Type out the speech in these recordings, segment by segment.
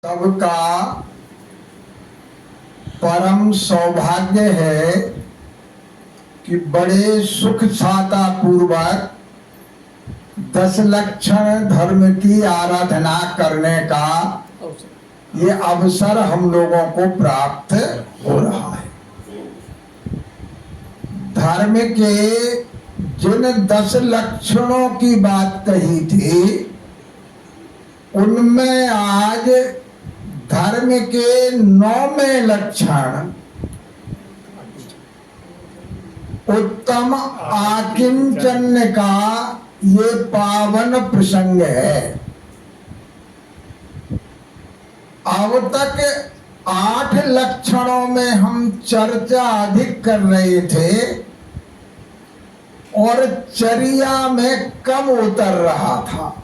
सबका परम सौभाग्य है कि बड़े सुख साता पूर्वक 10 लक्षण धर्म की आराधना करने का ये अवसर हम लोगों को प्राप्त हो रहा है। धर्म के जिन 10 लक्षणों की बात कही थी उनमें आज धर्म के 9वें लक्षण उत्तम आकिंचन का ये पावन प्रसंग है। अब तक 8 लक्षणों में हम चर्चा अधिक कर रहे थे और चर्या में कम उतर रहा था,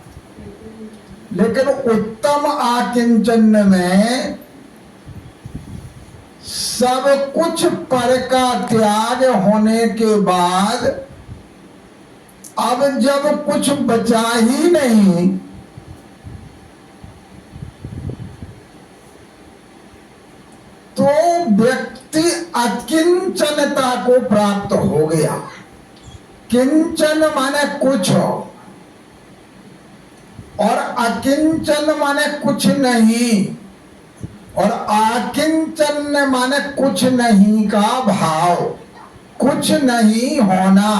लेकिन उत्तम आकिंचन में सब कुछ पर का त्याग होने के बाद अब जब कुछ बचा ही नहीं तो व्यक्ति अकिंचनता को प्राप्त हो गया। किंचन माने कुछ और अकिंचन माने कुछ नहीं, और आकिंचन माने कुछ नहीं का भाव, कुछ नहीं होना।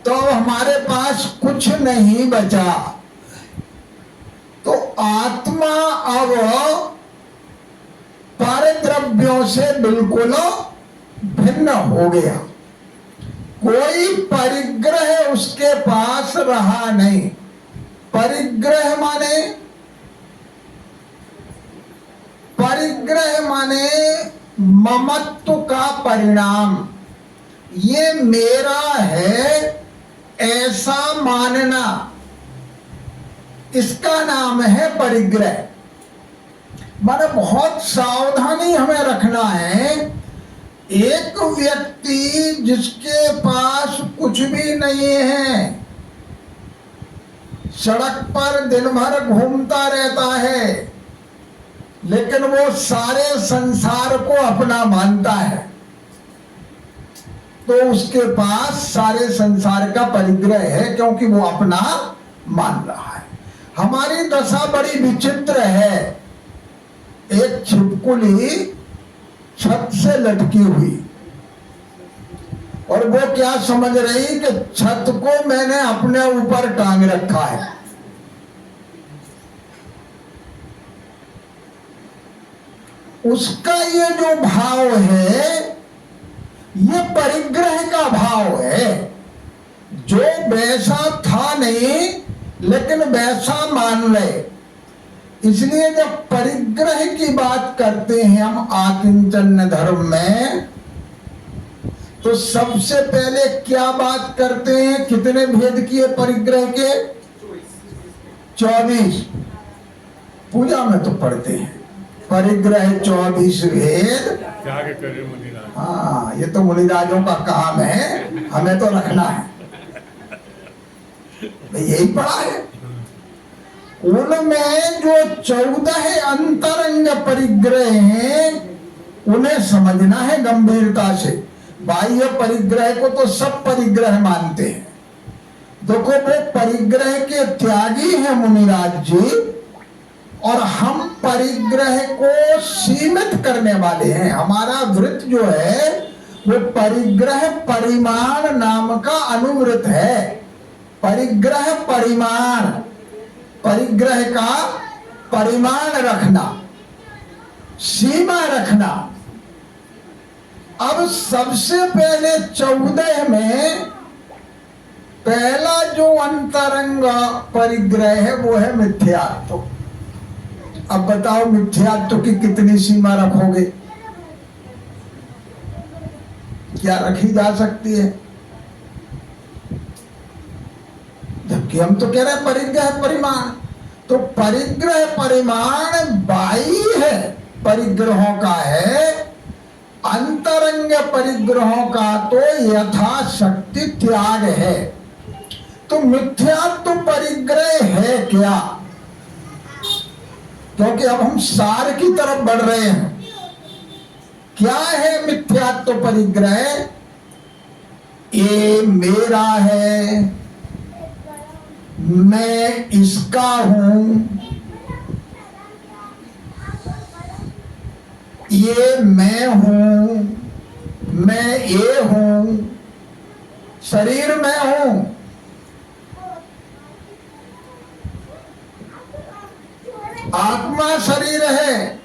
तो हमारे पास कुछ नहीं बचा, तो आत्मा अब परद्रव्यों से बिल्कुल भिन्न हो गया। कोई परिग्रह उसके पास रहा नहीं। परिग्रह माने ममत्व का परिणाम, ये मेरा है ऐसा मानना, इसका नाम है परिग्रह। माने बहुत सावधानी हमें रखना है। एक व्यक्ति जिसके पास कुछ भी नहीं है, सड़क पर दिन भर घूमता रहता है, लेकिन वो सारे संसार को अपना मानता है, तो उसके पास सारे संसार का परिग्रह है, क्योंकि वो अपना मान रहा है। हमारी दशा बड़ी विचित्र है। एक छिपकली छत से लटकी हुई और वो क्या समझ रही कि छत को मैंने अपने ऊपर टांग रखा है। उसका ये जो भाव है ये परिग्रह का भाव है, जो वैसा था नहीं लेकिन वैसा मान ले। इसलिए जब परिग्रह की बात करते हैं हम आकिंचन धर्म में, तो सबसे पहले क्या बात करते हैं? कितने भेद किए परिग्रह के? 24। पूजा में तो पढ़ते हैं परिग्रह 24 भेद। हाँ, ये तो मुनिराजों का काम है, हमें तो रखना है, यही पढ़ा है। उनमें जो 14 अंतरंग परिग्रह हैं उन्हें समझना है गंभीरता से। बाह्य परिग्रह को तो सब परिग्रह मानते हैं। देखो, वो परिग्रह के त्यागी हैं मुनिराज जी, और हम परिग्रह को सीमित करने वाले हैं। हमारा वृत्त जो है वो परिग्रह परिमाण नाम का अनुवृत्त है। परिग्रह परिमाण, परिग्रह का परिमाण रखना, सीमा रखना। अब सबसे पहले 14 में पहला जो अंतरंग परिग्रह है वो है मिथ्यात्व। अब बताओ, मिथ्यात्व की कितनी सीमा रखोगे? क्या रखी जा सकती है? जबकि हम तो कह रहे हैं परिग्रह परिमाण। तो परिग्रह परिमाण बाह्य परिग्रहों का है, अंतरंग परिग्रहों का तो यथाशक्ति त्याग है। तो मिथ्यात्व परिग्रह है क्या? क्योंकि अब हम सार की तरफ बढ़ रहे हैं। क्या है मिथ्यात्व परिग्रह? ये मेरा है, मैं इसका हूं, ये मैं हूं, मैं ये हूं, शरीर मैं हूं। आत्मा शरीर है,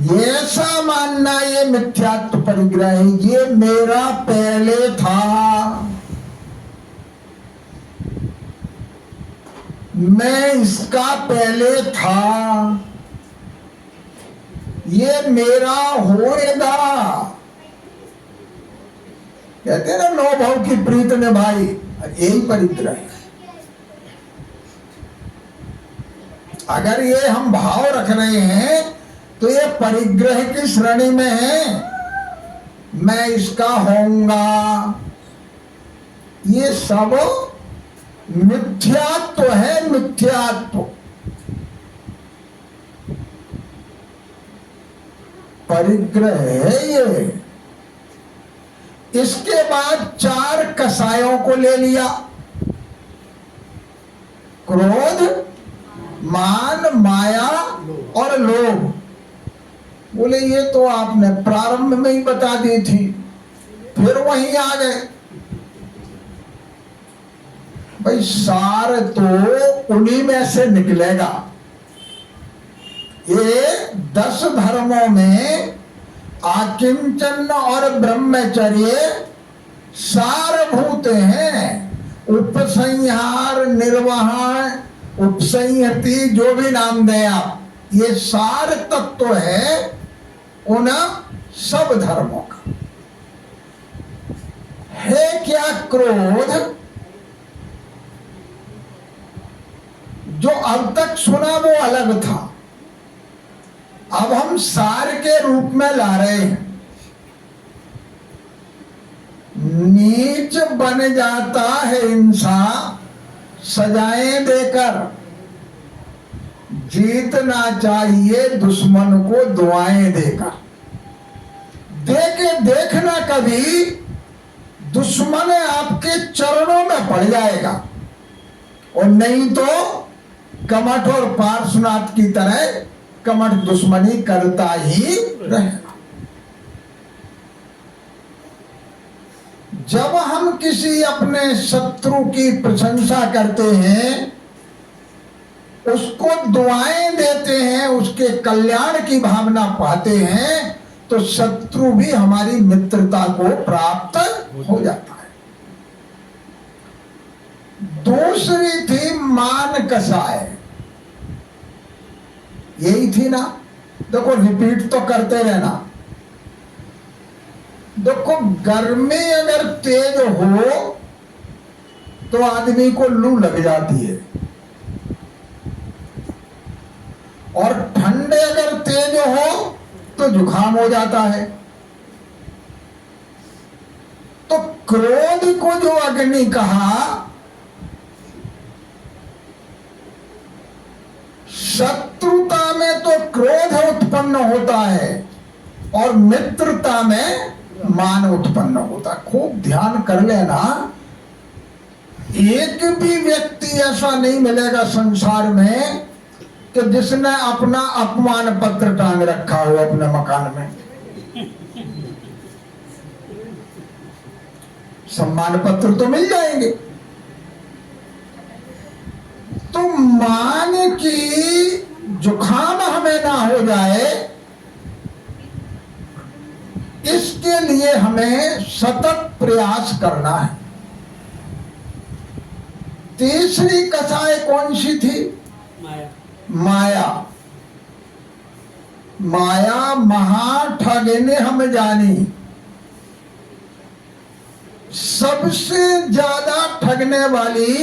ये ऐसा मानना ये मिथ्यात्व परिग्रह है। ये मेरा पहले था, मैं इसका पहले था, ये मेरा होएगा। कहते हैं ना, नौ भाव की प्रीत ने भाई, यही परिग्रह है। अगर ये हम भाव रख रहे हैं तो ये परिग्रह की श्रेणी में है। मैं इसका होऊंगा, ये सब मिथ्यात्व है, मिथ्यात्व। परिग्रह है ये। इसके बाद 4 कसायों को ले लिया, क्रोध, मान, माया और लोभ। बोले ये तो आपने प्रारंभ में ही बता दी थी, फिर वहीं आ गए। भाई सार तो उन्हीं में से निकलेगा। ये 10 धर्मों में आकिंचन और ब्रह्मचर्य सारभूत हैं। उपसंहार, निर्वहन, उपसंहति, जो भी नाम दें आप, ये सार तत्व है उन सब धर्मों का। है क्या क्रोध? जो अब तक सुना वो अलग था, अब हम सार के रूप में ला रहे हैं। नीच बन जाता है इंसान सजाएं देकर, जीतना चाहिए दुश्मन को दुआएं देकर। देखे देखना कभी दुश्मन आपके चरणों में पड़ जाएगा, और नहीं तो कमठ और पार्श्वनाथ की तरह कमठ दुश्मनी करता ही रहेगा। जब हम किसी अपने शत्रु की प्रशंसा करते हैं, उसको दुआएं देते हैं, उसके कल्याण की भावना पाते हैं, तो शत्रु भी हमारी मित्रता को प्राप्त हो जाता है। दूसरी थी मान कसाय, यही थी ना। देखो रिपीट तो करते रहना। देखो गर्मी अगर तेज हो तो आदमी को लू लग जाती है, और ठंडे अगर तेज हो तो जुकाम हो जाता है। तो क्रोध को जो अग्नि कहा, शत्रुता में तो क्रोध उत्पन्न होता है और मित्रता में मान उत्पन्न होता है। खूब ध्यान कर लेना, एक भी व्यक्ति ऐसा नहीं मिलेगा संसार में कि जिसने अपना अपमान पत्र टांग रखा हो अपने मकान में। सम्मान पत्र तो मिल जाएंगे। तो मान की जुखाम हमें ना हो जाए, इसके लिए हमें सतत प्रयास करना है। तीसरी कसाई कौन सी थी? माया। माया महा ठगने हम जानी। सबसे ज्यादा ठगने वाली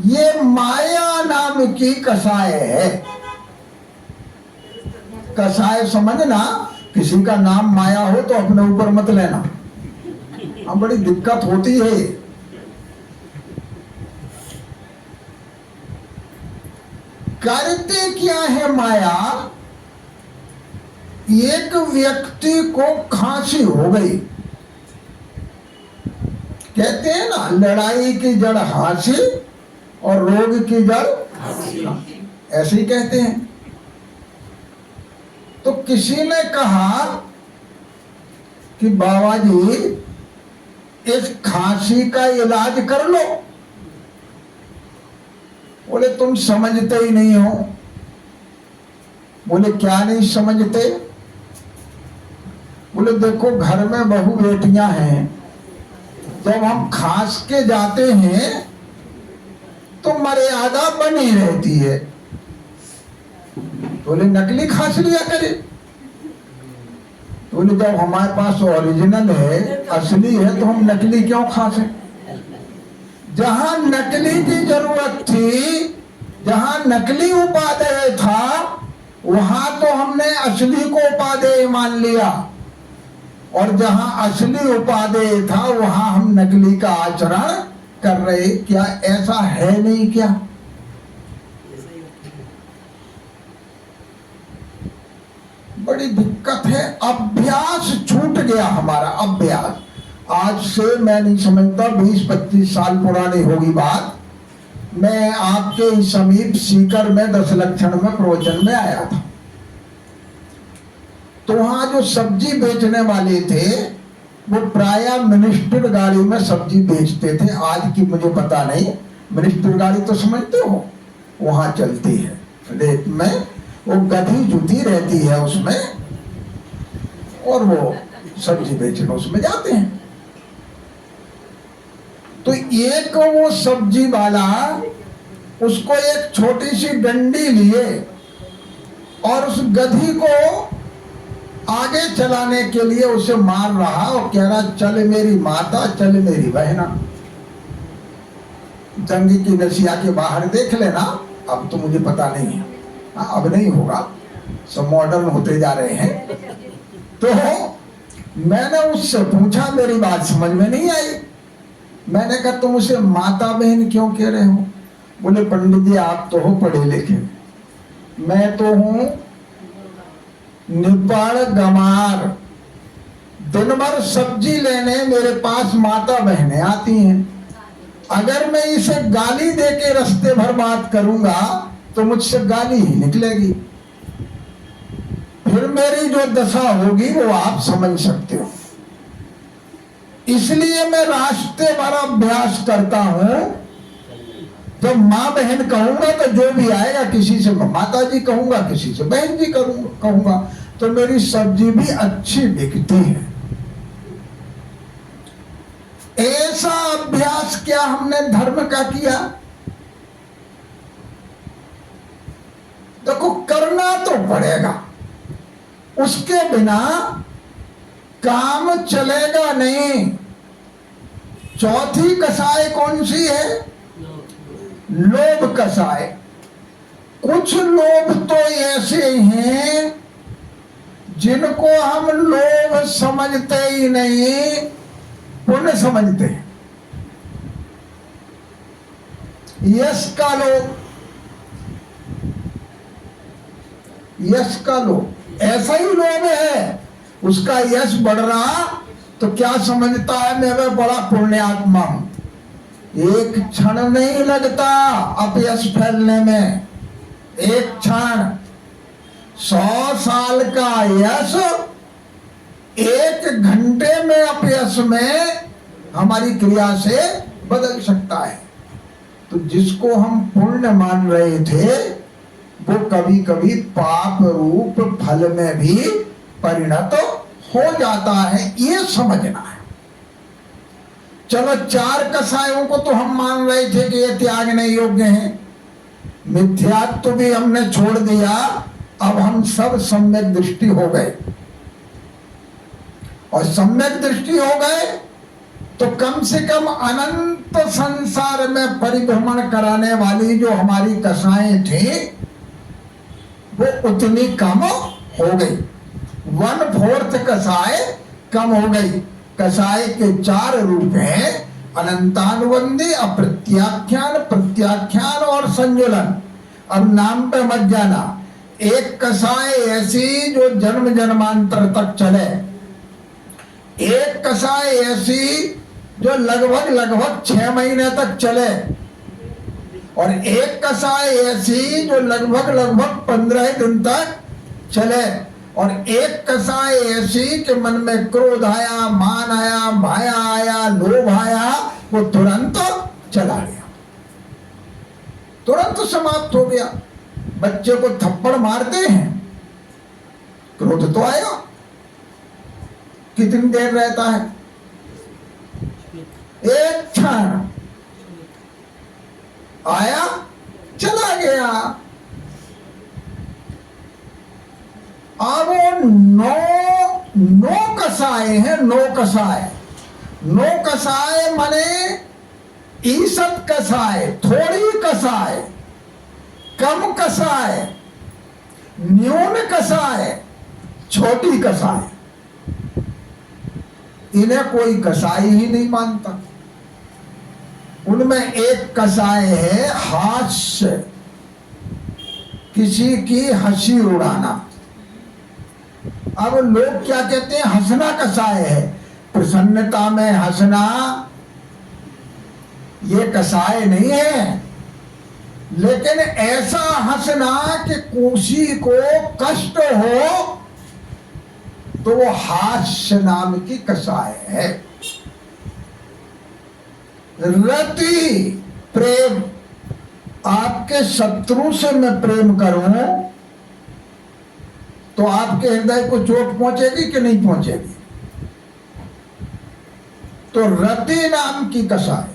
ये माया नाम की कसाय है। कसाय समझना, किसी का नाम माया हो तो अपने ऊपर मत लेना, अब बड़ी दिक्कत होती है। करते क्या है माया? एक व्यक्ति को खांसी हो गई, कहते हैं ना, लड़ाई की जड़ हांसी और रोग की जड़ ऐसे ही कहते हैं। तो किसी ने कहा कि बाबा जी इस खांसी का इलाज कर लो। बोले तुम समझते ही नहीं हो। बोले क्या नहीं समझते? बोले देखो घर में बहू बेटियां हैं, जब हम खांस के जाते हैं तो मर्यादा बनी रहती है। बोले नकली खांस लिया करे। बोले जब हमारे पास ओरिजिनल है, असली है, तो हम नकली क्यों खांसे? जहां नकली की जरूरत थी, जहां नकली उपादेय था, वहां तो हमने असली को उपादेय मान लिया, और जहां असली उपादेय था वहां हम नकली का आचरण कर रहे। क्या ऐसा है नहीं क्या? बड़ी दिक्कत है। अभ्यास छूट गया हमारा, अभ्यास। आज से मैं नहीं समझता 20-25 साल पुरानी होगी बात। मैं आपके समीप सीकर में 10 लक्षण में प्रवचन में आया था। तो वहां जो सब्जी बेचने वाले थे वो प्रायः मिनिस्टर गाड़ी में सब्जी बेचते थे। आज की मुझे पता नहीं। मिनिस्टर गाड़ी तो समझते हो, वहां चलती है रेत में, वो गधी जुती रहती है उसमें, और वो सब्जी बेचने उसमें जाते हैं। तो एक वो सब्जी वाला उसको एक छोटी सी डंडी लिए और उस गधी को आगे चलाने के लिए उसे मार रहा और कह रहा चल मेरी माता, चल मेरी बहना। जंगी की नसिया के बाहर देख लेना, अब तो मुझे पता नहीं है, अब नहीं होगा, सब मॉडर्न होते जा रहे हैं। तो मैंने उससे पूछा, मेरी बात समझ में नहीं आई। मैंने कहा तुम उसे माता बहन क्यों कह रहे हो? बोले पंडित जी आप तो हो पढ़े लिखे, मैं तो हूं निपड़ गमार। दिन भर सब्जी लेने मेरे पास माता बहनें आती हैं। अगर मैं इसे गाली दे के रास्ते भर बात करूंगा तो मुझसे गाली ही निकलेगी, फिर मेरी जो दशा होगी वो आप समझ सकते हो। इसलिए मैं रास्ते भर अभ्यास करता हूं। जब माँ बहन कहूंगा तो जो भी आएगा, किसी से माता जी कहूंगा, किसी से बहन जी कहूंगा, तो मेरी सब्जी भी अच्छी बिकती है। ऐसा अभ्यास क्या हमने धर्म का किया? देखो करना तो पड़ेगा, उसके बिना काम चलेगा नहीं। चौथी कसाई कौन सी है? लोभ कसाई। कुछ लोभ तो ऐसे हैं जिनको हम लोभ समझते ही नहीं, पुण्य समझते हैं। यश का लोभ, यश का लोभ ऐसा ही लोभ है। उसका यश बढ़ रहा तो क्या समझता है मैं बड़ा पुण्यात्मा हूं। एक क्षण नहीं लगता अपयश फैलने में, एक क्षण। 100 साल का यश 1 घंटे में अपयश में हमारी क्रिया से बदल सकता है। तो जिसको हम पुण्य मान रहे थे वो कभी कभी पाप रूप फल में भी परिणत हो जाता है, ये समझना है। चलो 4 कसायों को तो हम मान रहे थे कि ये त्यागने योग्य हैं। मिथ्यात्व भी हमने छोड़ दिया, अब हम सब सम्यक दृष्टि हो गए। और सम्यक दृष्टि हो गए तो कम से कम अनंत संसार में परिभ्रमण कराने वाली जो हमारी कसाएं थी वो उतनी कम हो गई। 1/4 कसाय कम हो गई। कसाय के 4 रूप हैं, अनंतानुबंधी, अप्रत्याख्यान, प्रत्याख्यान और संजुलन। अब नाम पे मत जाना। एक कसाय ऐसी जो जन्म जन्मांतर तक चले, एक कसाय ऐसी जो लगभग लगभग 6 महीने तक चले, और एक कसाय ऐसी जो लगभग लगभग 15 दिन तक चले, और एक कसाय ऐसी कि मन में क्रोध आया, मान आया, माया आया, लोभ आया, वो तुरंत चला गया, तुरंत समाप्त हो गया। बच्चे को थप्पड़ मारते हैं, क्रोध तो आएगा, कितनी देर रहता है? एक क्षण, आया चला गया। अब नौ कसाय हैं, 9 कसाय। 9 कसाय माने ईसत कसाय, थोड़ी कसाय, कम कसाय, न्यून कसाय, छोटी कसाय। इन्हें कोई कसाई ही नहीं मानता। उनमें एक कसाय है हास्य, किसी की हंसी उड़ाना। अब लोग क्या कहते हैं? हंसना कसाय है, प्रसन्नता में हंसना ये कसाय नहीं है। लेकिन ऐसा हंसना कि किसी को कष्ट हो तो वो हास्य नाम की कसाय है। रति प्रेम, आपके शत्रु से मैं प्रेम करूं तो आपके हृदय को चोट पहुंचेगी कि नहीं पहुंचेगी? तो रति नाम की कसाय,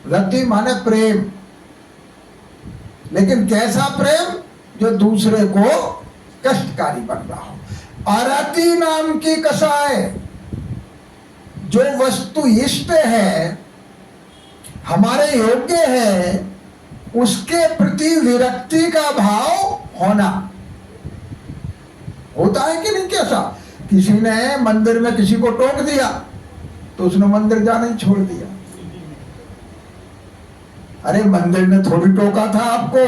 रति माने प्रेम, लेकिन कैसा प्रेम? जो दूसरे को कष्टकारी बन रहा हो। अरति नाम की कसाय, जो वस्तु इष्ट है, हमारे योग्य है, उसके प्रति विरक्ति का भाव होना। होता है कि नहीं? कैसा? किसी ने मंदिर में किसी को टोक दिया तो उसने मंदिर जाना ही छोड़ दिया। अरे मंदिर ने थोड़ी टोका था आपको।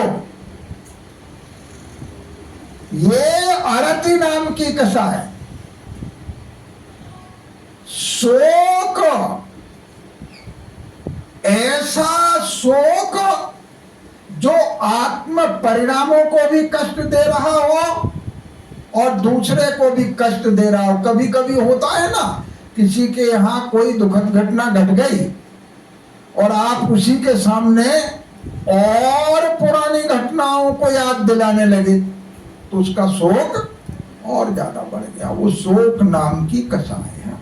ये अरति नाम की कसाय। शोक, ऐसा शोक जो आत्म परिणामों को भी कष्ट दे रहा हो और दूसरे को भी कष्ट दे रहा हो। कभी कभी होता है ना, किसी के यहां कोई दुखद घटना घट गई और आप उसी के सामने और पुरानी घटनाओं को याद दिलाने लगे तो उसका शोक और ज्यादा बढ़ गया। वो शोक नाम की कसाय है।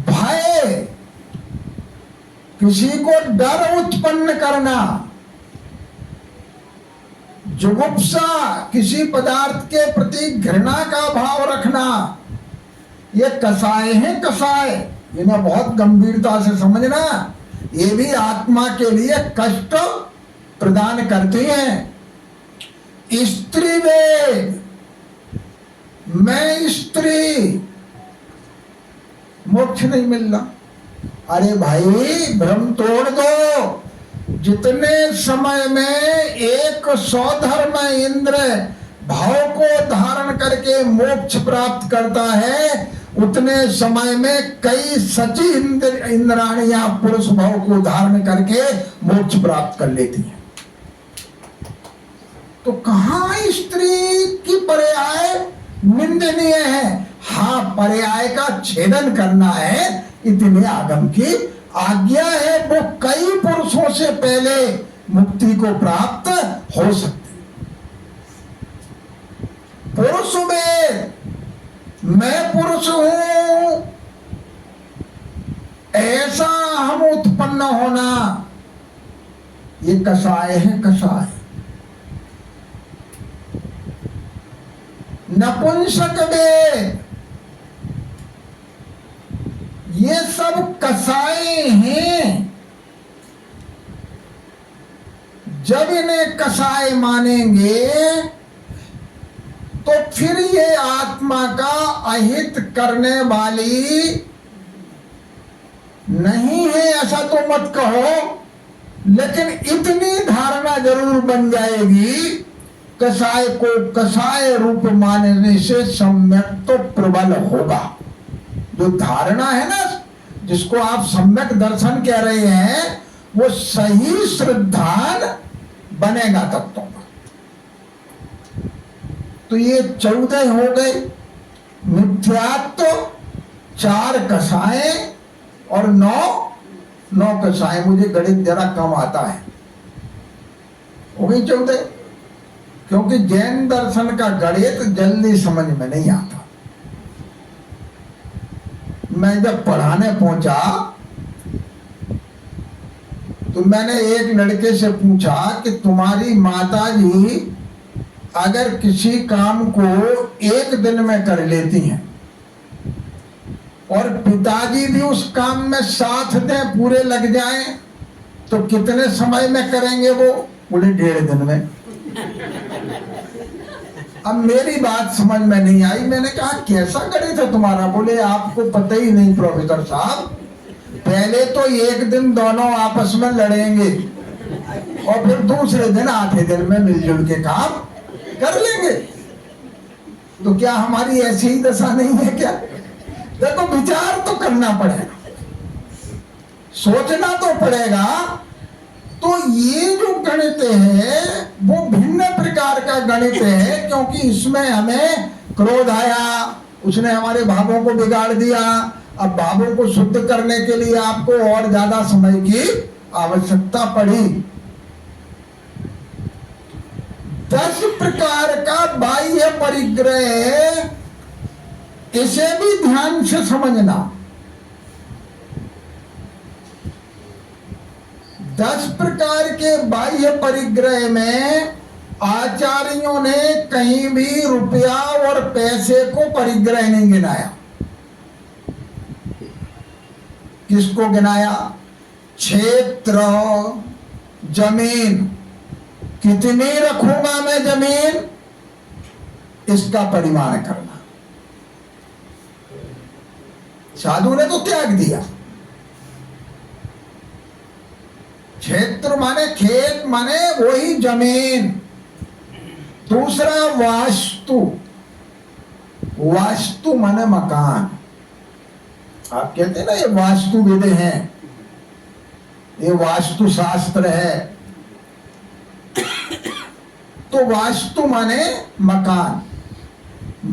भय, किसी को डर उत्पन्न करना। जुगुप्सा, किसी पदार्थ के प्रति घृणा का भाव रखना। ये कसाय हैं, कसाय। इन्हें बहुत गंभीरता से समझना। ये भी आत्मा के लिए कष्ट प्रदान करती हैं। स्त्री वेद, मैं स्त्री, मोक्ष नहीं मिल रहा। अरे भाई भ्रम तोड़ दो। जितने समय में एक सौधर्म इंद्र भाव को धारण करके मोक्ष प्राप्त करता है, उतने समय में कई सची इंद्राणियां पुरुष भाव को धारण करके मोक्ष प्राप्त कर लेती हैं। तो कहां स्त्री की पर्याय निंदनीय है? हाँ, पर्याय का छेदन करना है, इतने आगम की आज्ञा है। वो कई पुरुषों से पहले मुक्ति को प्राप्त हो सकती। पुरुष में मैं पुरुष हूं ऐसा हम उत्पन्न होना, ये कसाय है, कसाय। नपुंसक वेद, ये सब कसाय हैं। जब इन्हें कसाय मानेंगे तो फिर ये आत्मा का अहित करने वाली नहीं है, ऐसा तो मत कहो। लेकिन इतनी धारणा जरूर बन जाएगी, कसाय को कसाय रूप मानने से सम्यक तो प्रबल होगा। जो धारणा है ना, जिसको आप सम्यक दर्शन कह रहे हैं, वो सही श्रद्धान बनेगा तब तो ये 14 हो गए मिथ्यात्व, 4 कसाए और 9 कसाए। मुझे गणित जरा कम आता है, हो गई 14। क्योंकि जैन दर्शन का गणित जल्दी समझ में नहीं आता। मैं जब पढ़ाने पहुंचा तो मैंने एक लड़के से पूछा कि तुम्हारी माताजी अगर किसी काम को 1 दिन में कर लेती हैं और पिताजी भी उस काम में साथ दें, पूरे लग जाएं, तो कितने समय में करेंगे वो? बोले 1.5 दिन में। अब मेरी बात समझ में नहीं आई। मैंने कहा कैसा गणित है तुम्हारा? बोले आपको पता ही नहीं प्रोफेसर साहब, पहले तो 1 दिन दोनों आपस में लड़ेंगे और फिर दूसरे दिन 8 दिन में मिलजुल के काम कर लेंगे। तो क्या हमारी ऐसी ही दशा नहीं है क्या? देखो, विचार तो करना पड़ेगा, सोचना तो पड़ेगा। तो ये जो गणित है वो भिन्न प्रकार का गणित है, क्योंकि इसमें हमें क्रोध आया, उसने हमारे भावों को बिगाड़ दिया। अब भावों को शुद्ध करने के लिए आपको और ज्यादा समय की आवश्यकता पड़ी। 10 प्रकार का बाह्य परिग्रह, इसे भी ध्यान से समझना। 10 प्रकार के बाह्य परिग्रह में आचार्यों ने कहीं भी रुपया और पैसे को परिग्रह नहीं गिनाया। किसको गिनाया? क्षेत्र, जमीन, कितनी रखूंगा मैं जमीन, इसका परिमाण करना। साधु ने तो त्याग दिया। क्षेत्र माने खेत, माने वही जमीन। दूसरा वास्तु, वास्तु माने मकान। आप कहते हैं ना ये वास्तुविद हैं, ये वास्तु शास्त्र है। तो वास्तु माने मकान।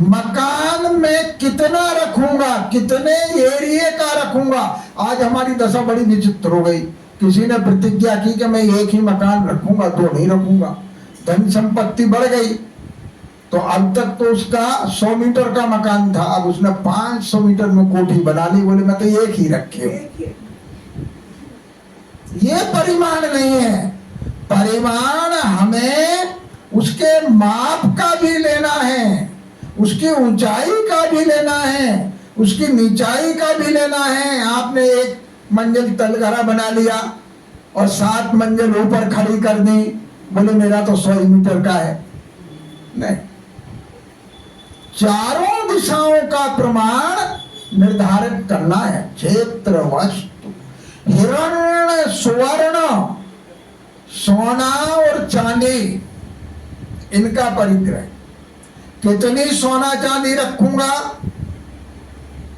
मकान में कितना रखूंगा, कितने एरिया का रखूंगा। आज हमारी दशा बड़ी विचित्र हो गई। किसी ने प्रतिज्ञा की कि मैं 1 ही मकान रखूंगा, 2 नहीं रखूंगा। धन संपत्ति बढ़ गई, तो अब तक तो उसका 100 मीटर का मकान था, अब उसने 500 मीटर में कोठी बना ली। बोले मैं तो 1 ही रखे हूं। ये परिमाण नहीं है। परिमाण हमें उसके माप का भी लेना है, उसकी ऊंचाई का भी लेना है, उसकी नीचाई का भी लेना है। आपने 1 मंजिल तलघरा बना लिया और 7 मंजिल ऊपर खड़ी कर दी, बोले मेरा तो 100 मीटर का है। नहीं, चारों दिशाओं का प्रमाण निर्धारित करना है। क्षेत्र, वस्तु, हिरण्य, स्वर्ण, सोना और चांदी, इनका परिग्रह। कितनी सोना चांदी रखूंगा?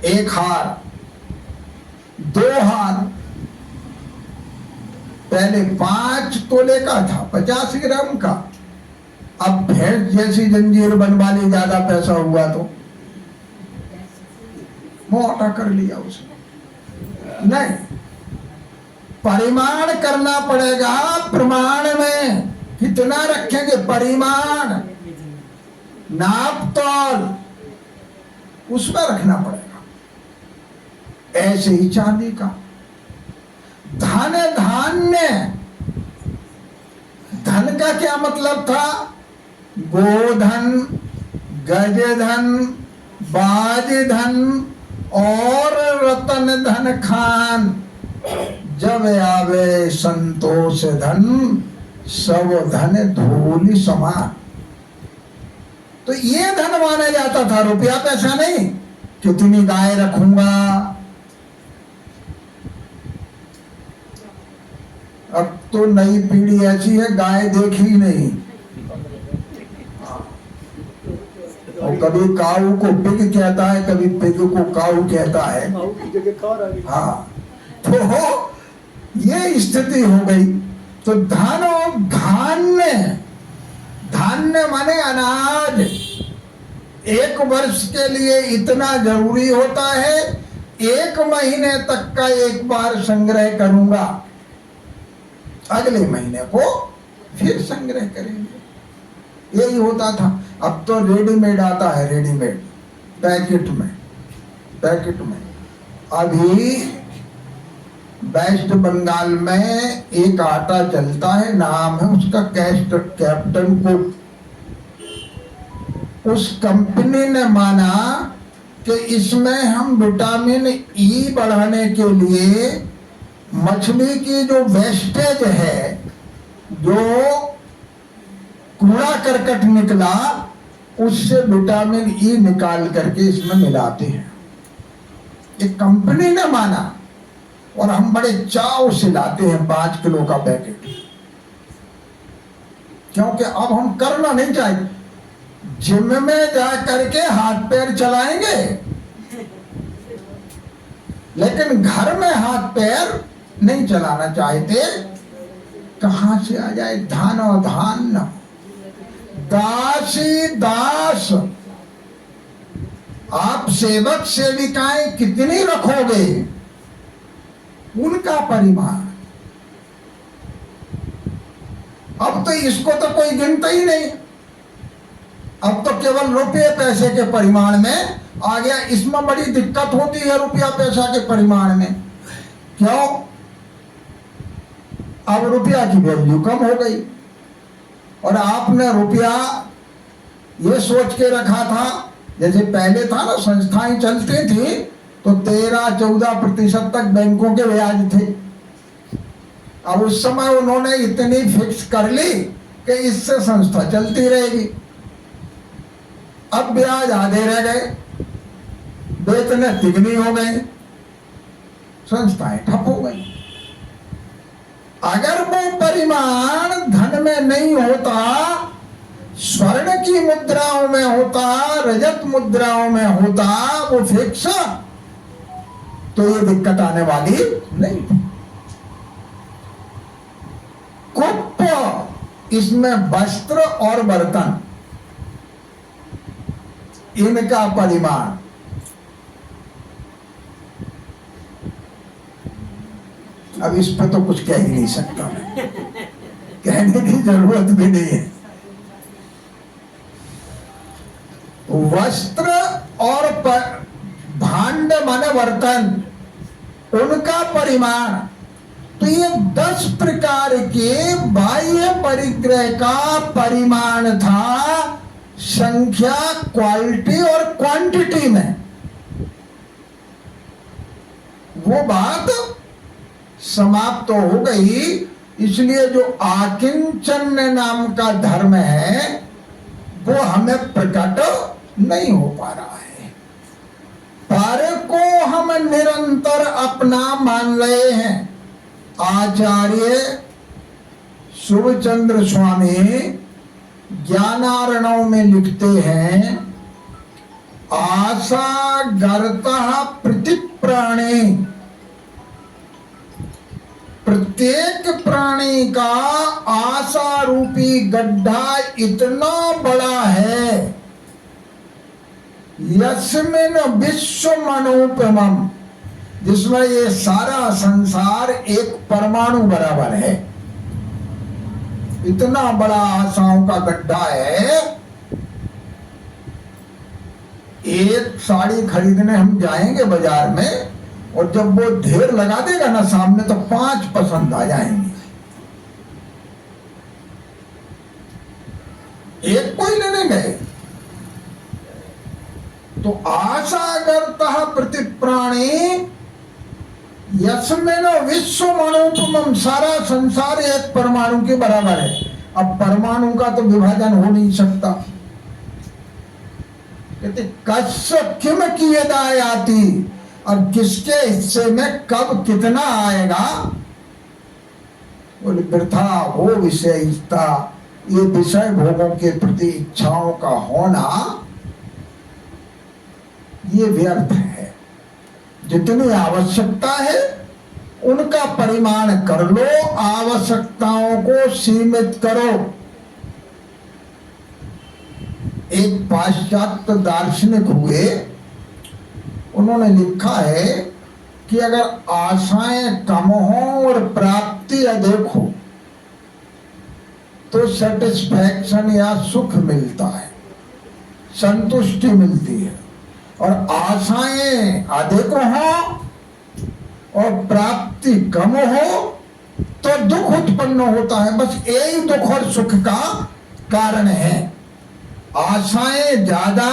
1 हार, 2 हार। पहले 5 तोले का था, 50 ग्राम का। अब भैंस जैसी जंजीर बनवा ली, ज्यादा पैसा हुआ तो मोटा कर लिया उसने। नहीं, परिमाण करना पड़ेगा। प्रमाण में कितना रखेंगे? परिमाण, नाप तौल, उसमें रखना पड़ेगा। ऐसे ही चांदी का। धन, धान्य, धन का क्या मतलब था? गोधन, गजधन, बाजधन और रतन धन खान। जब आवे संतोष धन, सब धन धूलि समान। तो ये धन माना जाता था, रुपया पैसा नहीं। कितनी गाय रखूंगा। अब तो नई पीढ़ी ऐसी है, गाय देखी ही नहीं। और कभी काऊ को पिग कहता है, कभी पिग को काऊ कहता है। हाँ, तो ये स्थिति हो गई। तो धन और धान्य, धान्य माने अनाज, एक वर्ष के लिए इतना जरूरी होता है, एक महीने तक का एक बार संग्रह करूंगा, अगले महीने को फिर संग्रह करेंगे। यही होता था। अब तो रेडीमेड आता है, रेडीमेड पैकेट में। अभी वेस्ट बंगाल में एक आटा चलता है, नाम है उसका कैप्टन कुक। उस कंपनी ने माना कि इसमें हम विटामिन ई बढ़ाने के लिए मछली की जो वेस्टेज है, जो कूड़ा करकट निकला, उससे विटामिन ई निकाल करके इसमें मिलाते हैं। एक कंपनी ने माना और हम बड़े चाव से लाते हैं 5 किलो का पैकेट, क्योंकि अब हम करना नहीं चाहिए। जिम में जा करके हाथ पैर चलाएंगे, लेकिन घर में हाथ पैर नहीं चलाना चाहते। कहां से आ जाए धन और धान्य? दासी दास, आप सेवक सेविकाएं कितनी रखोगे, उनका परिमाण। अब तो इसको तो कोई गिनता ही नहीं। अब तो केवल रुपये पैसे के परिमाण में आ गया। इसमें बड़ी दिक्कत होती है रुपया पैसा के परिमाण में। क्यों? अब रुपया की वैल्यू कम हो गई, और आपने रुपया ये सोच के रखा था, जैसे पहले था ना, संस्थाएं चलती थी तो 13-14% तक बैंकों के ब्याज थे। अब उस समय उन्होंने इतनी फिक्स कर ली कि इससे संस्था चलती रहेगी। अब ब्याज आधे रह गए, वेतन तिगनी हो गई, संस्थाएं ठप हो गई। अगर वो परिमाण धन में नहीं होता, स्वर्ण की मुद्राओं में होता, रजत मुद्राओं में होता, वो फिक्स, तो ये दिक्कत आने वाली नहीं थी। कुप्प, इसमें वस्त्र और बर्तन, इनका परिमाण अब इस पे तो कुछ कह ही नहीं सकता मैं, कहने की जरूरत भी नहीं है। वस्त्र और भांड माने बर्तन, उनका परिमाण, तो ये 10 प्रकार के बाह्य परिग्रह का परिमाण था, संख्या, क्वालिटी और क्वांटिटी में। वो बात समाप्त तो हो गई। इसलिए जो आकिंचन नाम का धर्म है, वो हमें प्रकट नहीं हो पा रहा है। पर को हम निरंतर अपना मान रहे हैं। आचार्य शुभचंद्र स्वामी ज्ञानार्णव में लिखते हैं, आशा गर्तः प्रतिप्राणे, प्रत्येक प्राणी का आशा रूपी गड्ढा इतना बड़ा है, यस्मिन विश्व मनोपमम, जिसमें ये सारा संसार एक परमाणु बराबर है। इतना बड़ा आशाओं का गड्ढा है। एक साड़ी खरीदने हम जाएंगे बाजार में, और जब वो ढेर लगा देगा ना सामने, तो 5 पसंद आ जाएंगे। एक कोई लेने गए तो आशा करता प्रतिप्राणी यस्मिन विश्व मनोपमम, सारा संसार एक परमाणु के बराबर है। अब परमाणु का तो विभाजन हो नहीं सकता। कहते कस्य किम कियदायाति, अब किसके हिस्से में कब कितना आएगा, बोले वृथा वो विषयता, ये विषय भोगों के प्रति इच्छाओं का होना ये व्यर्थ है। जितनी आवश्यकता है उनका परिमाण कर लो, आवश्यकताओं को सीमित करो। एक पाश्चात्य दार्शनिक हुए, उन्होंने लिखा है कि अगर आशाएं कम हो और प्राप्ति अधिक हो तो सेटिस्फैक्शन या सुख मिलता है, संतुष्टि मिलती है। और आशाएं अधिक हो और प्राप्ति कम हो तो दुख उत्पन्न होता है। बस यही दुख और सुख का कारण है। आशाएं ज्यादा,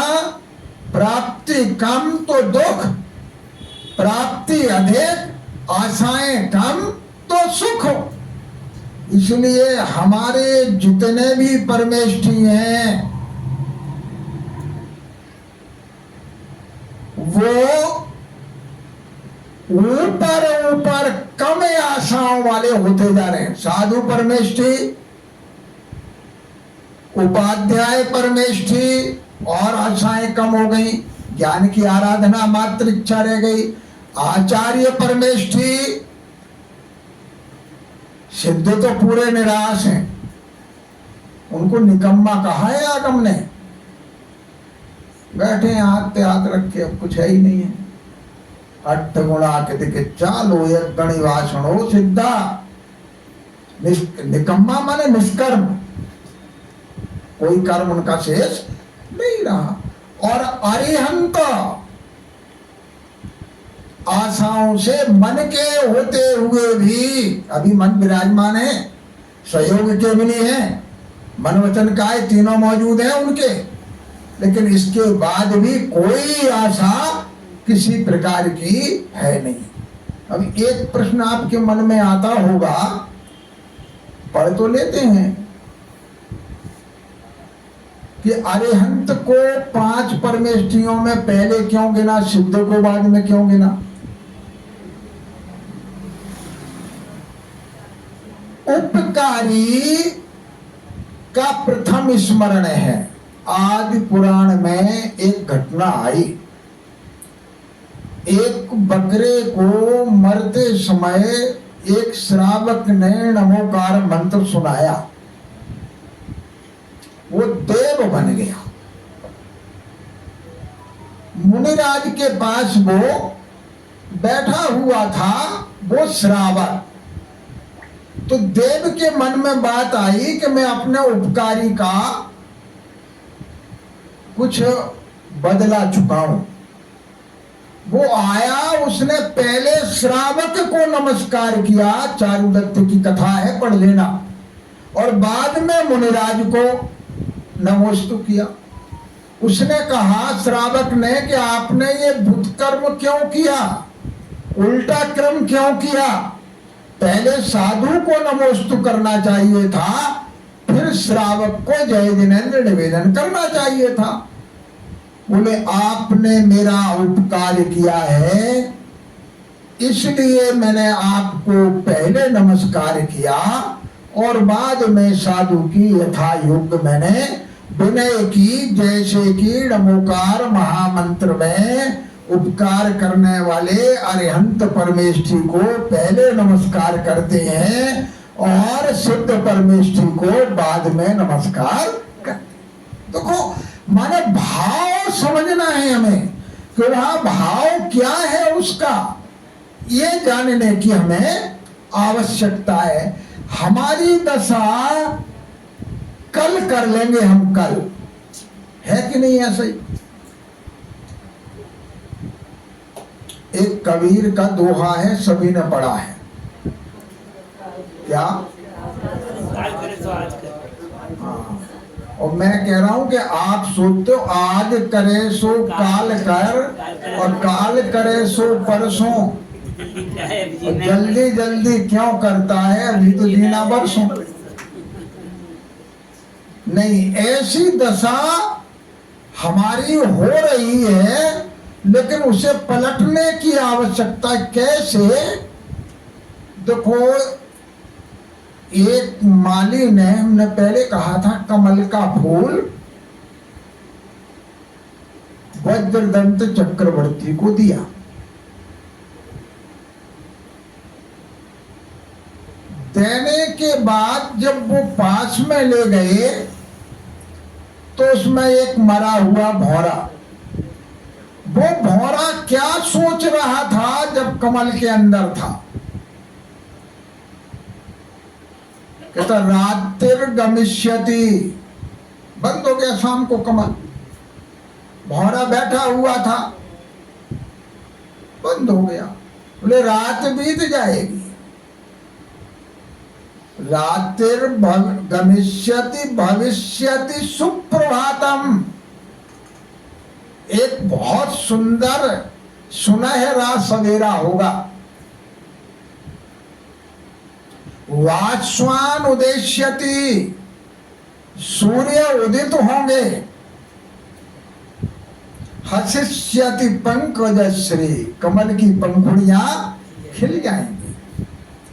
प्राप्ति कम तो दुख, प्राप्ति अधिक, आशाएं कम तो सुख। इसलिए हमारे जितने भी परमेष्ठी हैं वो ऊपर ऊपर कम आशाओं वाले होते जा रहे हैं। साधु परमेष्ठी, उपाध्याय परमेष्ठी, और आशाएं कम हो गई, ज्ञान की आराधना मात्र इच्छा रह गई। आचार्य परमेष्ठी, सिद्ध तो पूरे निराश हैं, उनको निकम्मा कहा है आगम ने। बैठे हाथ पे हाथ रख के, अब कुछ है ही नहीं है। अट्ठ गुणा के दिखे चालो एक गणी वासणो सिद्धा। निकम्मा माने निष्कर्म, कोई कर्म उनका शेष नहीं रहा। और अरिहंत, आशाओं से मन के होते हुए भी अभी मन विराजमान है, सहयोग के भी नहीं है, मन वचन काय तीनों मौजूद हैं उनके, लेकिन इसके बाद भी कोई आशा किसी प्रकार की है नहीं। अब एक प्रश्न आपके मन में आता होगा, पढ़ तो लेते हैं कि अरिहंत को 5 परमेष्ठियों में पहले क्यों गिना, सिद्ध को बाद में क्यों गिना? उपकारी का प्रथम स्मरण है। आदि पुराण में एक घटना आई। एक बकरे को मरते समय एक श्रावक ने नमोकार मंत्र सुनाया, वो देव बन गया। मुनिराज के पास वो बैठा हुआ था, वो श्रावक। तो देव के मन में बात आई कि मैं अपने उपकारी का कुछ बदला चुकाऊं। वो आया, उसने पहले श्रावक को नमस्कार किया, चारुदत्त की कथा है, पढ़ लेना, और बाद में मुनिराज को नमोस्तु किया। उसने कहा श्रावक ने कि आपने ये बुत कर्म क्यों किया, उल्टा क्रम क्यों किया? पहले साधु को नमोस्तु करना चाहिए था, फिर श्रावक को जय जिनेन्द्र निवेदन करना चाहिए था। बोले आपने मेरा उपकार किया है, इसलिए मैंने आपको पहले नमस्कार किया और बाद में साधु की यथा युग मैंने विनय की। जैसे कि नमोकार महामंत्र में उपकार करने वाले अरिहंत परमेष्ठी को पहले नमस्कार करते हैं और सिद्ध परमेष्ठी को बाद में नमस्कार करते। देखो, माने भाव समझना है हमें कि वहां भाव क्या है, उसका ये जानने की हमें आवश्यकता है। हमारी दशा कल कर लेंगे हम, कल है कि नहीं ऐसा ही? एक कबीर का दोहा है, सभी ने पढ़ा है, क्या? हाँ, और मैं कह रहा हूं कि आप सोचते हो आज करे सो काल कर और काल करे सो परसों, जल्दी जल्दी क्यों करता है, अभी तो जीना बरसों। नहीं, ऐसी दशा हमारी हो रही है, लेकिन उसे पलटने की आवश्यकता कैसे? देखो, एक माली ने, हमने पहले कहा था, कमल का फूल वज्रदंत चक्रवर्ती को दिया। देने के बाद जब वो पास में ले गए तो उसमें एक मरा हुआ भौरा, वो भौरा क्या सोच रहा था जब कमल के अंदर था? कहता रात्रि गमिष्यति, बंद हो गया शाम को कमल, भौरा बैठा हुआ था, बंद हो गया। बोले रात बीत जाएगी, रात्रि गमिष्यति भविष्यति सुप्रभातम, एक बहुत सुंदर सुनहरा सवेरा होगा। वाश्वान उदेश्यति, सूर्य उदित होंगे। हसिष्यति पंकजश्री, कमल की पंखुड़ियां खिल जाएंगी,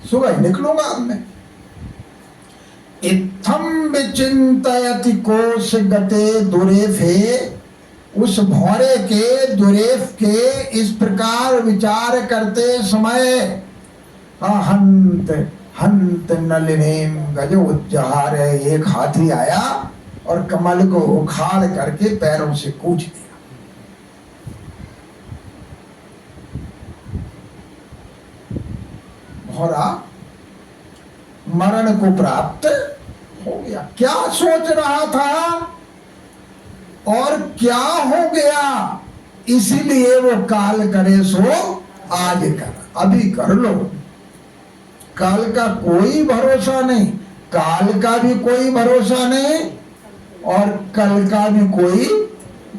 सुबह निकलूंगा अब मैं। इत्थम विचिंतयति कोश गते दुरेफे, उस भौरे के, दुरेफ के इस प्रकार विचार करते समय हंत हंत नलिनीम गजो उज्जहार, एक हाथी आया और कमल को उखाड़ करके पैरों से कूच दिया। भौरा मरण को प्राप्त हो गया। क्या सोच रहा था और क्या हो गया, इसीलिए वो काल करे सो आज कर, अभी कर लो। काल का कोई भरोसा नहीं, काल का भी कोई भरोसा नहीं और कल का भी कोई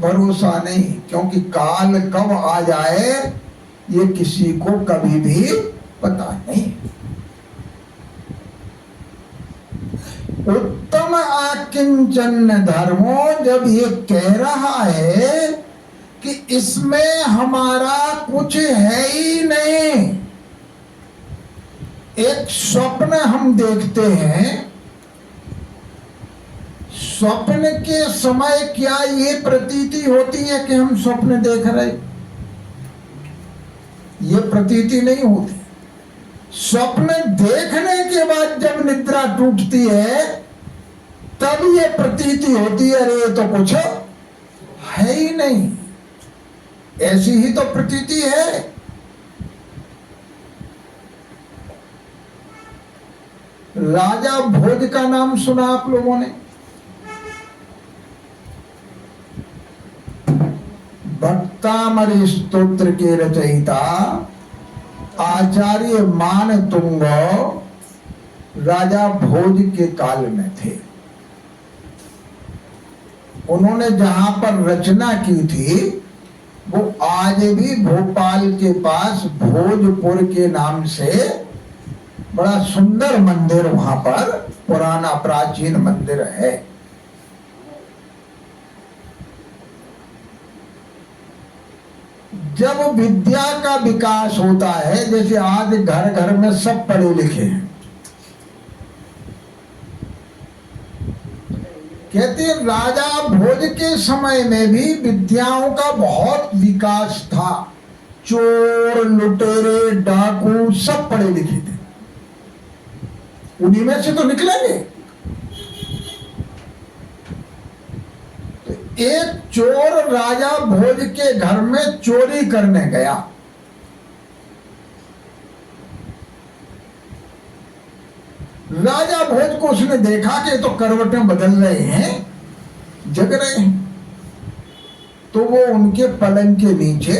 भरोसा नहीं, क्योंकि काल कब आ जाए ये किसी को कभी भी पता नहीं। उत्तम आकिंचन धर्मो, जब ये कह रहा है कि इसमें हमारा कुछ है ही नहीं, एक स्वप्न हम देखते हैं, स्वप्न के समय क्या ये प्रतीति होती है कि हम स्वप्न देख रहे? ये प्रतीति नहीं होती। स्वप्न देखने के बाद जब निद्रा टूटती है तब ये प्रतीति होती है, अरे तो कुछ है ही नहीं, ऐसी ही तो प्रतीति है। राजा भोज का नाम सुना आप लोगों ने? भक्तामरी स्तोत्र के रचयिता आचार्य मानतुंग राजा भोज के काल में थे। उन्होंने जहां पर रचना की थी वो आज भी भोपाल के पास भोजपुर के नाम से बड़ा सुंदर मंदिर, वहां पर पुराना प्राचीन मंदिर है। जब विद्या का विकास होता है, जैसे आज घर घर में सब पढ़े लिखे हैं, कहते राजा भोज के समय में भी विद्याओं का बहुत विकास था। चोर, लुटेरे, डाकू सब पढ़े लिखे थे, उन्हीं में से तो निकलेंगे। तो एक चोर राजा भोज के घर में चोरी करने गया। राजा भोज को उसने देखा कि तो करवटें बदल रहे हैं, जग रहे हैं, तो वो उनके पलंग के नीचे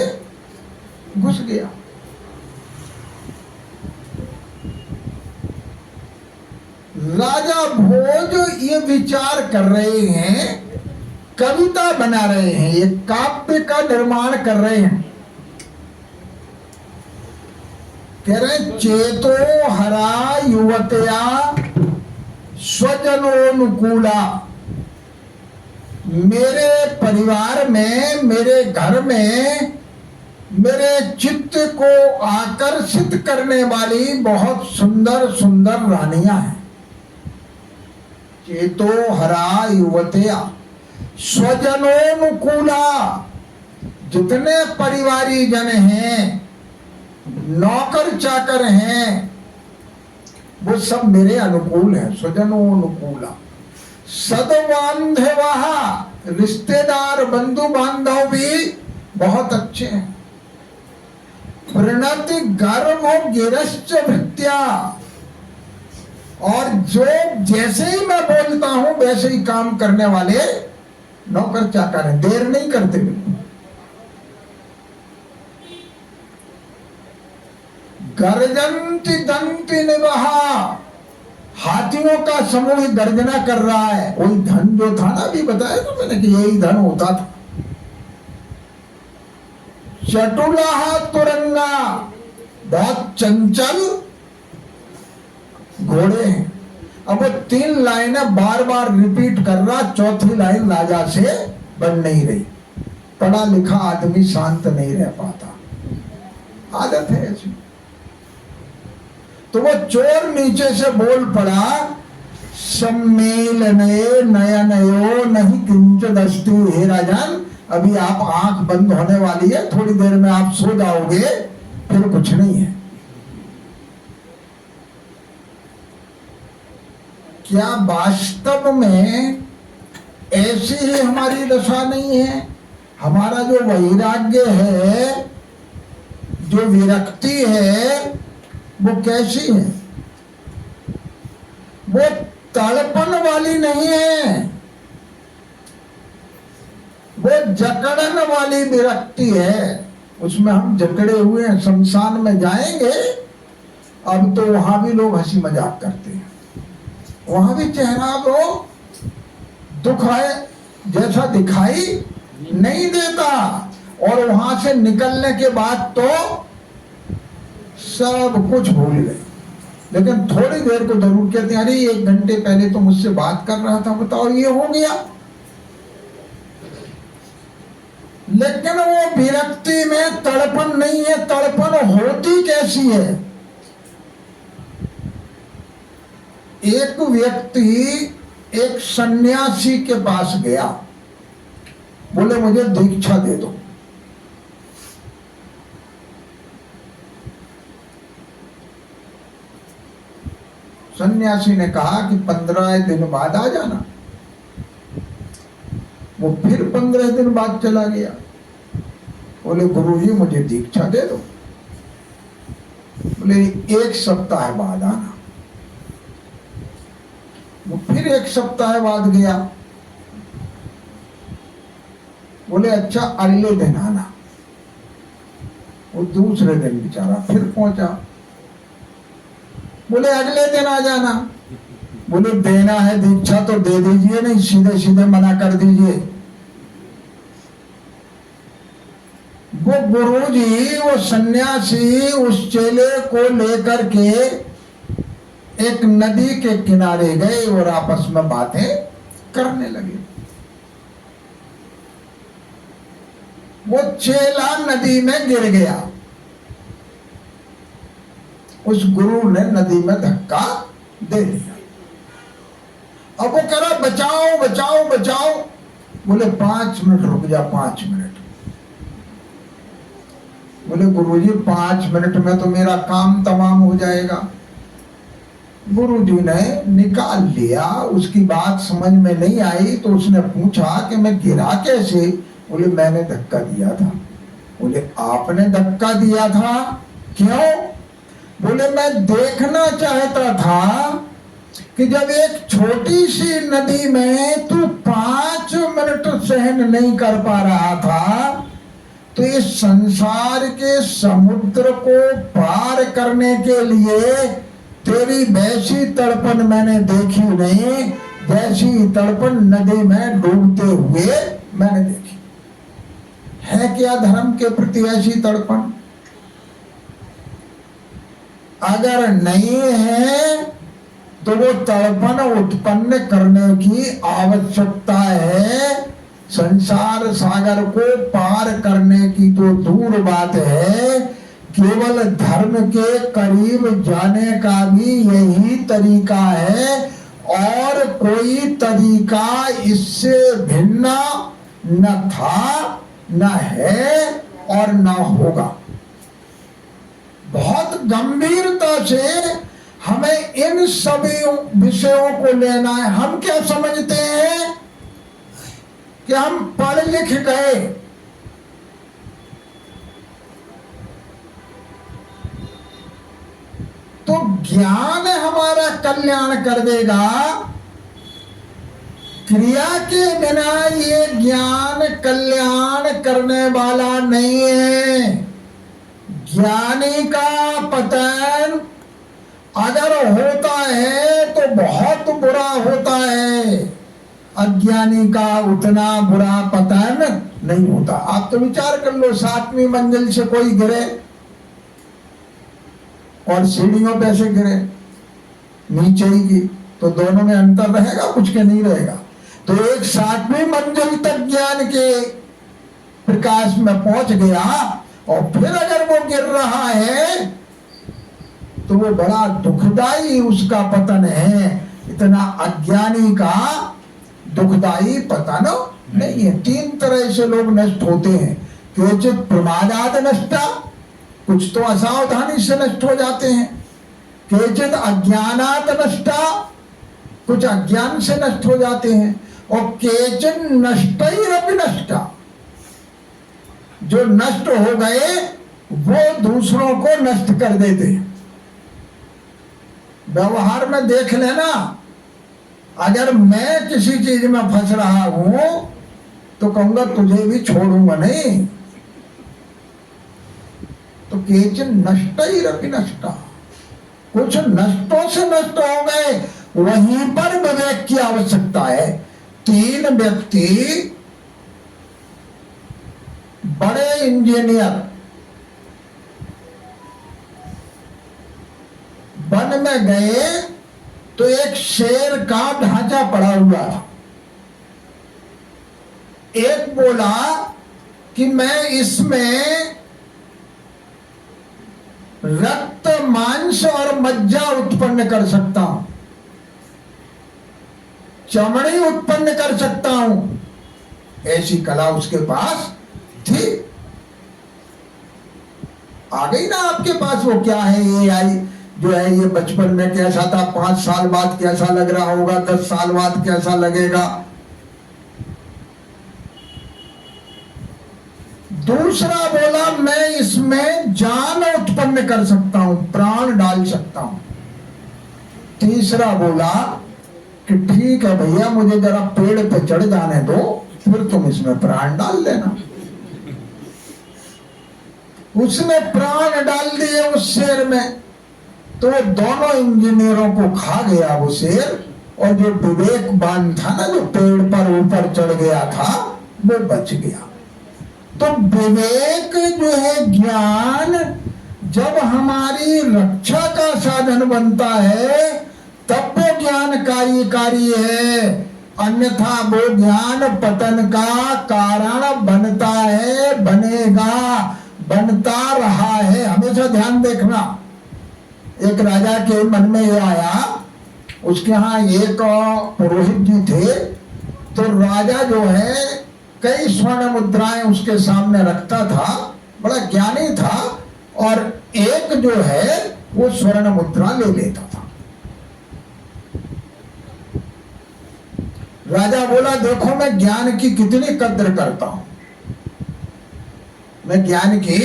घुस गया। राजा भोज ये विचार कर रहे हैं, कविता बना रहे हैं, ये काव्य का निर्माण कर रहे हैं। कह रहे चेतो हरा युवतया स्वजनोनुकूला, मेरे परिवार में, मेरे घर में मेरे चित्त को आकर्षित करने वाली बहुत सुंदर सुंदर रानियां हैं। चेतो हरा युवतया स्वजनोनुकूला, जितने परिवारी जन हैं, नौकर चाकर हैं, वो सब मेरे अनुकूल हैं। स्वजनोनुकूला सद्बांधवाः, रिश्तेदार बंधु बांधव भी बहुत अच्छे हैं। प्रणति गर्भ गिरश्च भृत्या, और जो जैसे ही मैं बोलता हूं वैसे ही काम करने वाले नौकर चाकर हैं, देर नहीं करते बिल्कुल। गर्जन्ति दंति निवहा, हाथियों का समूह गर्जना कर रहा है। वही धन जो था ना, भी बताया तो मैंने कि यही धन होता था। चटुला तुरंगा, बहुत चंचल घोड़े हैं। अब वो 3 लाइनें बार बार रिपीट कर रहा, चौथी लाइन राजा से बन नहीं रही। पढ़ा लिखा आदमी शांत नहीं रह पाता, आदत है ऐसी। तो वो चोर नीचे से बोल पड़ा, सम्मेलने नयनयो नहीं किंचित अस्ति। हे राजन, अभी आप आंख बंद होने वाली है, थोड़ी देर में आप सो जाओगे, फिर कुछ नहीं है। क्या वास्तव में ऐसी ही हमारी दशा नहीं है? हमारा जो वैराग्य है, जो विरक्ति है, वो कैसी है? वो तड़पन वाली नहीं है, वो जकड़न वाली विरक्ति है। उसमें हम जकड़े हुए हैं। शमशान में जाएंगे, अब तो वहां भी लोग हंसी मजाक करते हैं, वहां भी चेहरा वो दुख है जैसा दिखाई नहीं देता, और वहां से निकलने के बाद तो सब कुछ भूल गए। लेकिन थोड़ी देर को जरूर कहते हैं, अरे 1 घंटे पहले तो मुझसे बात कर रहा था, बताओ ये हो गया। लेकिन वो विरक्ति में तड़पन नहीं है। तड़पन होती कैसी है? एक व्यक्ति एक सन्यासी के पास गया, बोले मुझे दीक्षा दे दो। सन्यासी ने कहा कि 15 दिन बाद आ जाना। वो फिर 15 दिन बाद चला गया। बोले गुरुजी मुझे दीक्षा दे दो। बोले 1 सप्ताह बाद आना। वो फिर 1 सप्ताह बाद गया। बोले अच्छा अगले दिन आना। वो दूसरे दिन बेचारा फिर पहुंचा। बोले अगले दिन आ जाना। बोले देना है दीक्षा तो दे दीजिए, नहीं सीधे सीधे मना कर दीजिए। वो गुरुजी, वो सन्यासी उस चेले को लेकर के एक नदी के किनारे गए और आपस में बातें करने लगे। वो चेला नदी में गिर गया। उस गुरु ने नदी में धक्का दे दिया। अब वो कह रहा बचाओ बचाओ बचाओ। बोले 5 मिनट रुक जा, 5 मिनट। बोले गुरुजी 5 मिनट में तो मेरा काम तमाम हो जाएगा। गुरुजी ने निकाल लिया। उसकी बात समझ में नहीं आई तो उसने पूछा कि मैं गिरा कैसे? बोले मैंने धक्का दिया था। बोले आपने धक्का दिया था, क्यों? बोले मैं देखना चाहता था कि जब एक छोटी सी नदी में तू 5 मिनट सहन नहीं कर पा रहा था, तो इस संसार के समुद्र को पार करने के लिए तेरी वैसी तड़पन मैंने देखी नहीं, वैसी तड़पन नदी में डूबते हुए मैंने देखी। है क्या धर्म के प्रति ऐसी तड़पन? अगर नहीं है तो वो तड़पन उत्पन्न करने की आवश्यकता है। संसार सागर को पार करने की तो दूर बात है, केवल धर्म के करीब जाने का भी यही तरीका है। और कोई तरीका इससे भिन्न न था, न है और न होगा। बहुत गंभीरता से हमें इन सभी विषयों को लेना है। हम क्या समझते हैं कि हम पढ़ लिख गए, तो ज्ञान हमारा कल्याण कर देगा। क्रिया के बिना ये ज्ञान कल्याण करने वाला नहीं है। ज्ञानी का पतन अगर होता है तो बहुत बुरा होता है, अज्ञानी का उतना बुरा पतन नहीं होता। आप तो विचार कर लो, 7वीं मंजिल से कोई गिरे और सीढ़ियों पे से गिरे नीचे ही की, तो दोनों में अंतर रहेगा? कुछ के नहीं रहेगा। तो एक 7वीं मंजिल तक ज्ञान के प्रकाश में पहुंच गया और फिर अगर वो गिर रहा है तो वो बड़ा दुखदाई उसका पतन है। इतना अज्ञानी का दुखदाई पतन नहीं है। 3 तरह से लोग नष्ट होते हैं। केचित प्रमादात नष्टा, कुछ तो असावधानी से नष्ट हो जाते हैं। केचित अज्ञानात नष्टा, कुछ अज्ञान से नष्ट हो जाते हैं। और केचित नष्टैरपि नष्टा, जो नष्ट हो गए वो दूसरों को नष्ट कर देते हैं। व्यवहार में देख लेना, अगर मैं किसी चीज में फंस रहा हूं तो कहूंगा तुझे भी छोड़ूंगा नहीं। तो केचन नष्टैरपि नष्टा, कुछ नष्टों से नष्ट हो गए, वहीं पर विवेक की आवश्यकता है। 3 व्यक्ति बड़े इंजीनियर वन में गए तो एक शेर का ढांचा पड़ा हुआ था। एक बोला कि मैं इसमें रक्त, मांस और मज्जा उत्पन्न कर सकता हूं, चमड़ी उत्पन्न कर सकता हूं। ऐसी कला उसके पास थी। आ गई ना आपके पास? वो क्या है, ये आई जो है, ये बचपन में कैसा था, 5 साल बाद कैसा लग रहा होगा, 10 साल बाद कैसा लगेगा। दूसरा बोला मैं इसमें जान उत्पन्न कर सकता हूं, प्राण डाल सकता हूं। तीसरा बोला कि ठीक है भैया, मुझे जरा पेड़ पे चढ़ जाने दो, फिर तुम इसमें प्राण डाल देना। उसने प्राण डाल दिए उस शेर में, तो दोनों इंजीनियरों को खा गया वो शेर। और जो विवेकवान था ना, जो पेड़ पर ऊपर चढ़ गया था, वो बच गया। तो विवेक जो है, ज्ञान जब हमारी रक्षा का साधन बनता है तब वो ज्ञानकारी है, अन्यथा वो ज्ञान पतन का कारण बनता है, बनेगा, बनता रहा है। हमेशा ध्यान देखना। एक राजा के मन में ये आया, उसके यहाँ एक पुरोहित जी थे, तो राजा जो है कई स्वर्ण मुद्राएं उसके सामने रखता था, बड़ा ज्ञानी था, और एक जो है वो स्वर्ण मुद्रा ले लेता था। राजा बोला देखो मैं ज्ञान की कितनी कद्र करता हूं, मैं ज्ञान की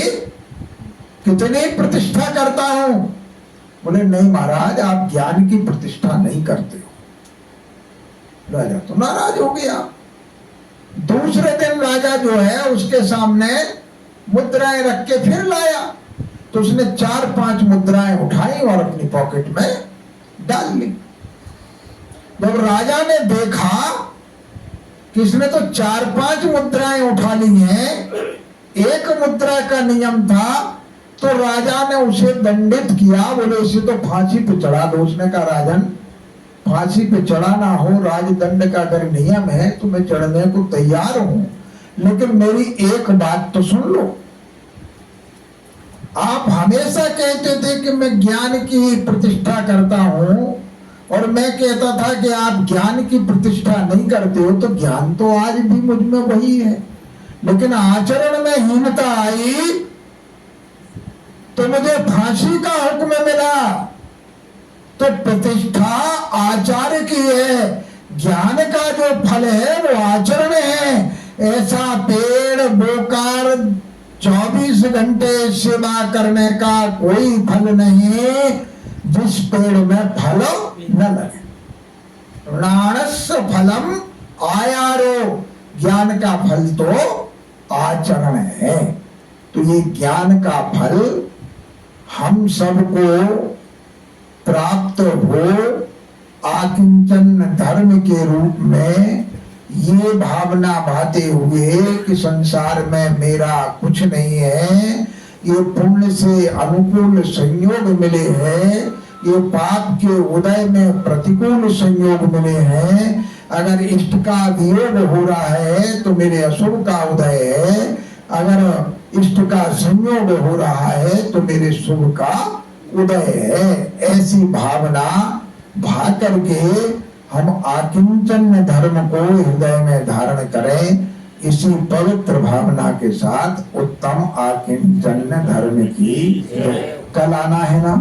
कितनी प्रतिष्ठा करता हूं। बोले नहीं महाराज, आप ज्ञान की प्रतिष्ठा नहीं करते हो। राजा तो नाराज हो गया। दूसरे दिन राजा जो है उसके सामने मुद्राएं रख के फिर लाया, तो उसने 4-5 मुद्राएं उठाई और अपनी पॉकेट में डाल ली। जब राजा ने देखा कि इसने तो 4-5 मुद्राएं उठा ली हैं, एक मुद्रा का नियम था, तो राजा ने उसे दंडित किया। बोले इसे तो फांसी पे चढ़ा दो। उसने कहा राजन, फांसी पे चढ़ाना हो, राजदंड का अगर नियम है तो मैं चढ़ने को तैयार हूं, लेकिन मेरी एक बात तो सुन लो। आप हमेशा कहते थे कि मैं ज्ञान की प्रतिष्ठा करता हूं और मैं कहता था कि आप ज्ञान की प्रतिष्ठा नहीं करते हो, तो ज्ञान तो आज भी मुझ में वही है, लेकिन आचरण में हीनता आई तो मुझे फांसी का हुक्म मिला। तो प्रतिष्ठा आचार्य की है, ज्ञान का जो फल है वो आचरण है। ऐसा पेड़ बोकर 24 घंटे सेवा करने का कोई फल नहीं जिस पेड़ में फल न लगे। प्राणस्य फलम आयारो, ज्ञान का फल तो आचरण है। तो ये ज्ञान का फल हम सबको प्राप्त हो आकिंचन धर्म के रूप में, ये भावना भाते हुए कि संसार में मेरा कुछ नहीं है, ये पुण्य से अनुकूल संयोग मिले हैं, ये पाप के उदय में प्रतिकूल संयोग मिले हैं। अगर इष्ट का वियोग हो रहा है तो मेरे अशुभ का उदय है, अगर इष्ट का संयोग हो रहा है तो मेरे शुभ का उदय है। ऐसी भावना भा करके हम आकिंचन धर्म को हृदय में धारण करें। इसी पवित्र भावना के साथ उत्तम आकिंचन धर्म की कल आना है ना।